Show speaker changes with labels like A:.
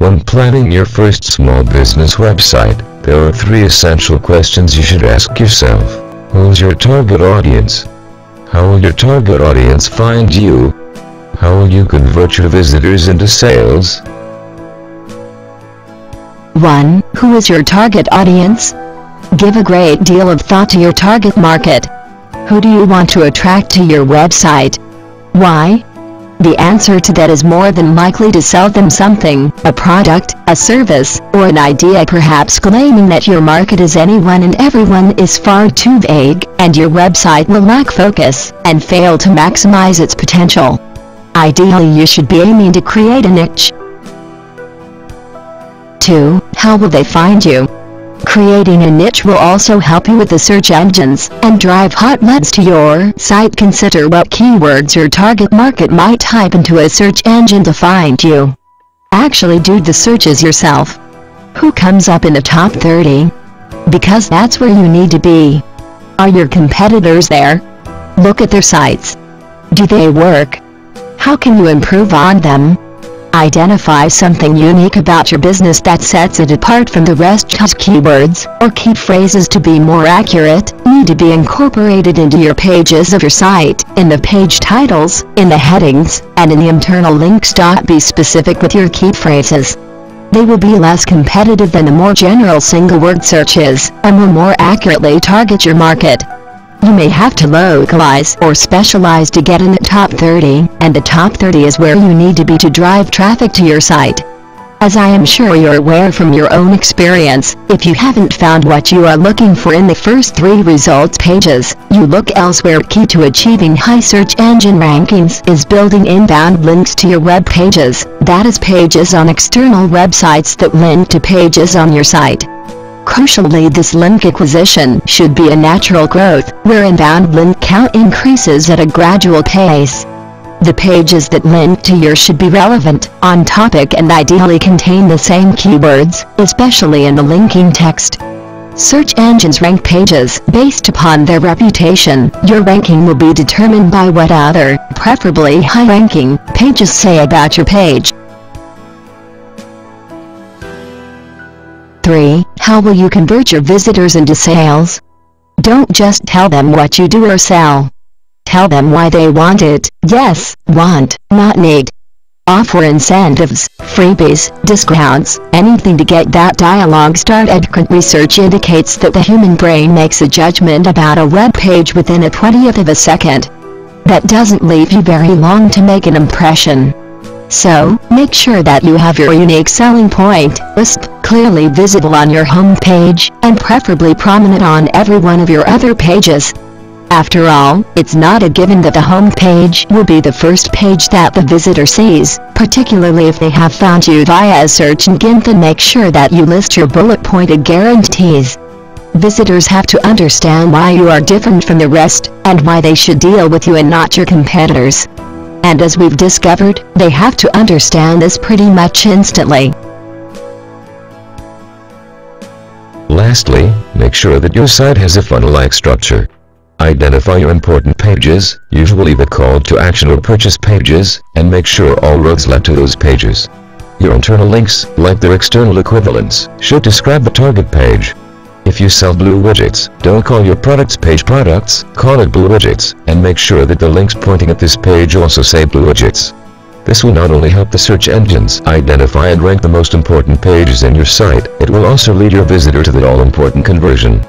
A: When planning your first small business website, there are 3 essential questions you should ask yourself. Who's your target audience? How will your target audience find you? How will you convert your visitors into sales?
B: 1. Who is your target audience? Give a great deal of thought to your target market. Who do you want to attract to your website? Why? The answer to that is more than likely to sell them something, a product, a service, or an idea. Perhaps claiming that your market is anyone and everyone is far too vague, and your website will lack focus, and fail to maximize its potential. Ideally, you should be aiming to create a niche. 2. How will they find you? Creating a niche will also help you with the search engines, and drive hot leads to your site. Consider what keywords your target market might type into a search engine to find you. Actually do the searches yourself. Who comes up in the top 30? Because that's where you need to be. Are your competitors there? Look at their sites. Do they work? How can you improve on them? Identify something unique about your business that sets it apart from the rest. Keywords, or key phrases to be more accurate, need to be incorporated into your pages of your site, in the page titles, in the headings, and in the internal links. Be specific with your key phrases. They will be less competitive than the more general single-word searches, and will more accurately target your market. You may have to localize or specialize to get in the top 30, and the top 30 is where you need to be to drive traffic to your site. As I am sure you're aware from your own experience, if you haven't found what you are looking for in the first 3 results pages, you look elsewhere. Key to achieving high search engine rankings is building inbound links to your web pages, that is, pages on external websites that link to pages on your site. Crucially, this link acquisition should be a natural growth, where inbound link count increases at a gradual pace. The pages that link to yours should be relevant, on topic, and ideally contain the same keywords, especially in the linking text. Search engines rank pages based upon their reputation. Your ranking will be determined by what other, preferably high-ranking, pages say about your page. 3. How will you convert your visitors into sales? Don't just tell them what you do or sell. Tell them why they want it. Yes, want, not need. Offer incentives, freebies, discounts, anything to get that dialogue started. Current research indicates that the human brain makes a judgment about a web page within a 20th of a second. That doesn't leave you very long to make an impression. So, make sure that you have your unique selling point list clearly visible on your home page, and preferably prominent on every one of your other pages. After all, it's not a given that the home page will be the first page that the visitor sees, particularly if they have found you via a search engine. Then make sure that you list your bullet-pointed guarantees. Visitors have to understand why you are different from the rest, and why they should deal with you and not your competitors. And as we've discovered, they have to understand this pretty much instantly.
A: Lastly, make sure that your site has a funnel-like structure. Identify your important pages, usually the call to action or purchase pages, and make sure all roads lead to those pages. Your internal links, like their external equivalents, should describe the target page. If you sell blue widgets, don't call your products page products, call it blue widgets, and make sure that the links pointing at this page also say blue widgets. This will not only help the search engines identify and rank the most important pages in your site, it will also lead your visitor to the all-important conversion.